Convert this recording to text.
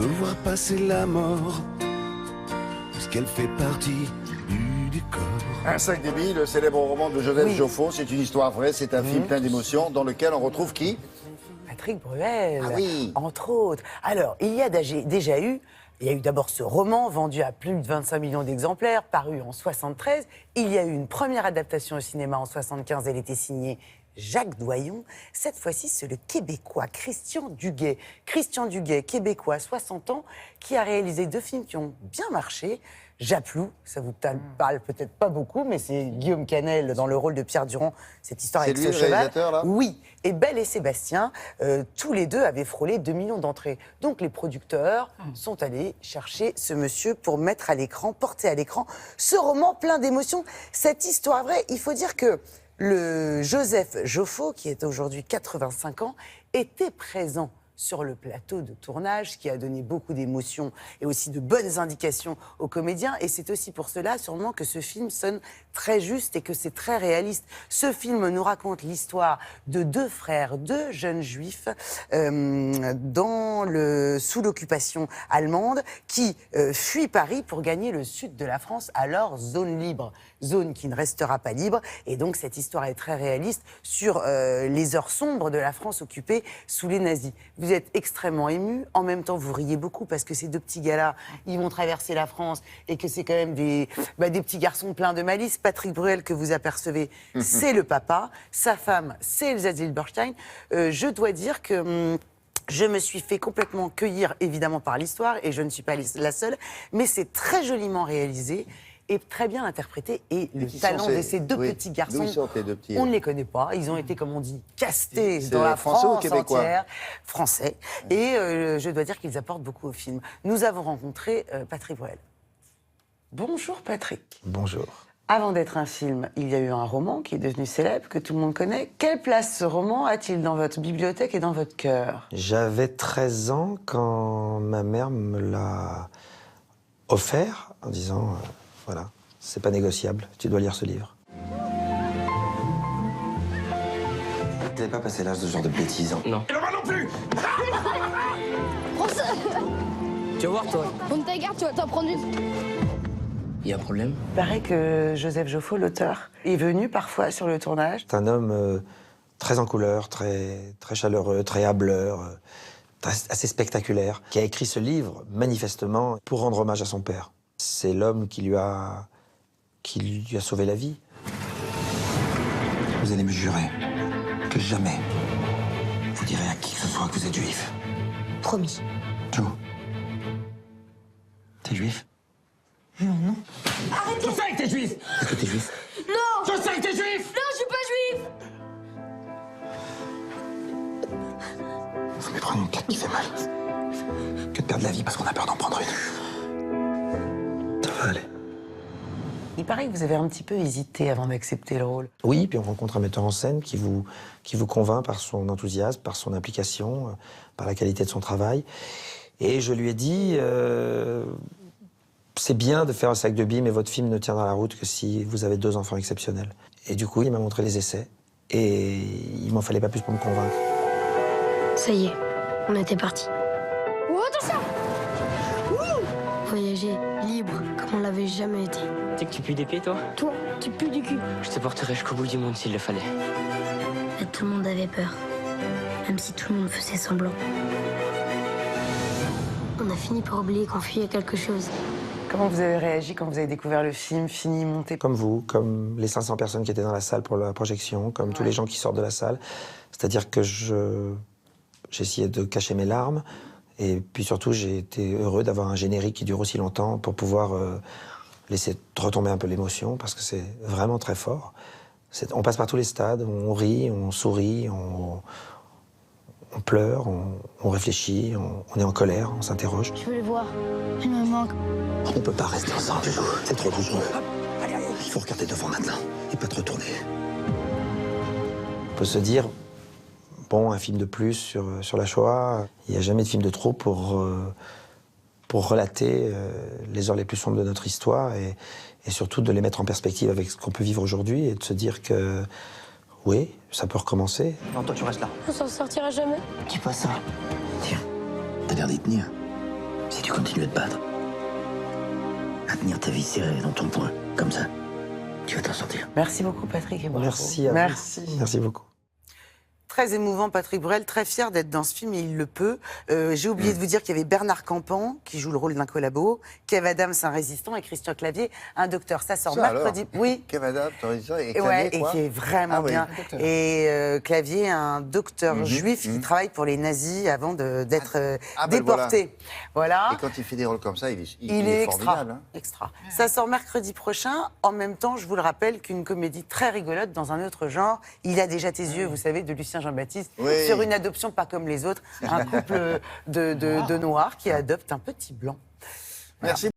peut voir passer la mort, puisqu'elle fait partie du décor. Un sac des billes, le célèbre roman de Joseph Joffo, c'est une histoire vraie, c'est un film plein d'émotions dans lequel on retrouve qui? Patrick Bruel, Ah oui. entre autres. Alors, il y a déjà eu d'abord ce roman vendu à plus de 25 millions d'exemplaires, paru en 73. Il y a eu une première adaptation au cinéma en 75, elle était signée Jacques Doyon. Cette fois-ci, c'est le Québécois Christian Duguay. Christian Duguay, Québécois, 60 ans, qui a réalisé 2 films qui ont bien marché. Japlou, ça vous parle peut-être pas beaucoup, mais c'est Guillaume Canel dans le rôle de Pierre Durand, cette histoire avec ce cheval. C'est lui le réalisateur, là? Oui, et Belle et Sébastien, tous les deux avaient frôlé 2 millions d'entrées. Donc les producteurs sont allés chercher ce monsieur pour mettre à l'écran, porter à l'écran ce roman plein d'émotions. Cette histoire vraie, il faut dire que le Joseph Joffo, qui est aujourd'hui 85 ans, était présent sur le plateau de tournage, ce qui a donné beaucoup d'émotions et aussi de bonnes indications aux comédiens. Et c'est aussi pour cela, sûrement, que ce film sonne très juste et que c'est très réaliste. Ce film nous raconte l'histoire de 2 frères, 2 jeunes juifs, sous l'occupation allemande, qui fuient Paris pour gagner le sud de la France, alors zone libre. Zone qui ne restera pas libre. Et donc, cette histoire est très réaliste sur les heures sombres de la France occupée sous les nazis. Vous êtes extrêmement ému. En même temps, vous riez beaucoup parce que ces 2 petits gars-là, ils vont traverser la France et que c'est quand même des petits garçons pleins de malice. Patrick Bruel, que vous apercevez, c'est le papa. Sa femme, c'est Elsa Zilberstein. Je dois dire que... je me suis fait complètement cueillir, évidemment, par l'histoire, et je ne suis pas la seule, mais c'est très joliment réalisé et très bien interprété. Et le talent de ces 2 petits garçons, d'où ils sortent, les 2 petits? on ne les connaît pas. Ils ont été, comme on dit, castés dans la français ou France québécois? entière. Français. Et je dois dire qu'ils apportent beaucoup au film. Nous avons rencontré Patrick Bruel. Bonjour Patrick. Bonjour. Avant d'être un film, il y a eu un roman qui est devenu célèbre, que tout le monde connaît. Quelle place ce roman a-t-il dans votre bibliothèque et dans votre cœur? J'avais 13 ans quand ma mère me l'a offert en disant voilà, c'est pas négociable, tu dois lire ce livre. T'avais pas passé l'âge de ce genre de bêtises, hein? Non. Et le moi non plus. Tu vas voir, toi. Prends ta garde, tu vas t'en prendre une. Il y a un problème? Il paraît que Joseph Joffo, l'auteur, est venu parfois sur le tournage. C'est un homme très en couleur, très chaleureux, très hâbleur, assez spectaculaire, qui a écrit ce livre, manifestement, pour rendre hommage à son père. C'est l'homme qui lui a sauvé la vie. Vous allez me jurer que jamais vous direz à qui que ce soit que vous êtes juif. Promis. Joe, t'es juif? Non. Je sais que t'es juif! Est-ce que t'es juif? Non. Je sais que t'es juif! Non, je suis pas juif. Faut mieux prendre une claque qui fait mal que de perdre la vie parce qu'on a peur d'en prendre une. Ça va aller. Il paraît que vous avez un petit peu hésité avant d'accepter le rôle. Oui, puis on rencontre un metteur en scène qui vous convainc par son enthousiasme, par son implication, par la qualité de son travail. Et je lui ai dit... c'est bien de faire un sac de billes, mais votre film ne tiendra la route que si vous avez 2 enfants exceptionnels. Et du coup, il m'a montré les essais. Et il m'en fallait pas plus pour me convaincre. Ça y est, on était parti. Oh, attention. Voyager libre comme on l'avait jamais été. Tu sais que tu pues des pieds, toi? Toi, tu pues du cul. Je te porterai jusqu'au bout du monde s'il le fallait. Mais tout le monde avait peur, même si tout le monde faisait semblant. On a fini par oublier qu'on fuyait quelque chose. Comment vous avez réagi quand vous avez découvert le film, fini, monté? Comme vous, comme les 500 personnes qui étaient dans la salle pour la projection, comme tous les gens qui sortent de la salle. C'est-à-dire que j'essayais de cacher mes larmes. Et puis surtout, j'ai été heureux d'avoir un générique qui dure aussi longtemps pour pouvoir laisser retomber un peu l'émotion, parce que c'est vraiment très fort. On passe par tous les stades, on rit, on sourit, on pleure, on réfléchit, on est en colère, on s'interroge. Je veux le voir. Il me manque. On peut pas rester ensemble, Joe. C'est trop dangereux. Il faut regarder devant maintenant et pas te retourner. On peut se dire, bon, un film de plus sur la Shoah, il n'y a jamais de film de trop pour relater les heures les plus sombres de notre histoire et surtout de les mettre en perspective avec ce qu'on peut vivre aujourd'hui et de se dire que, oui, ça peut recommencer. Non, toi, tu restes là. On s'en sortira jamais. Dis pas ça. Tiens, t'as l'air d'y tenir. Si tu continues à te battre, à tenir ta vie serrée dans ton poing, comme ça, tu vas t'en sortir. Merci beaucoup, Patrick. Et bravo. Merci à vous. Merci. Merci beaucoup. Très émouvant, Patrick Bruel, très fier d'être dans ce film et il le peut. J'ai oublié de vous dire qu'il y avait Bernard Campan qui joue le rôle d'un collabo, Kev Adams, un résistant, et Christian Clavier, un docteur. Ça sort mercredi. Alors. Oui. Kev Adams, et Et, Clavier, ouais, et quoi qui est vraiment Ah oui. bien. Et Clavier, un docteur juif qui travaille pour les nazis avant d'être Ah, ben déporté. Voilà. Et quand il fait des rôles comme ça, il Il est est extra. formidable. Hein. Extra. Ça sort mercredi prochain. En même temps, je vous le rappelle qu'une comédie très rigolote dans un autre genre, Il a déjà tes yeux, vous savez, de Lucien Jean-Baptiste, Oui. sur une adoption pas comme les autres, un couple de noirs qui adopte un petit blanc. Merci.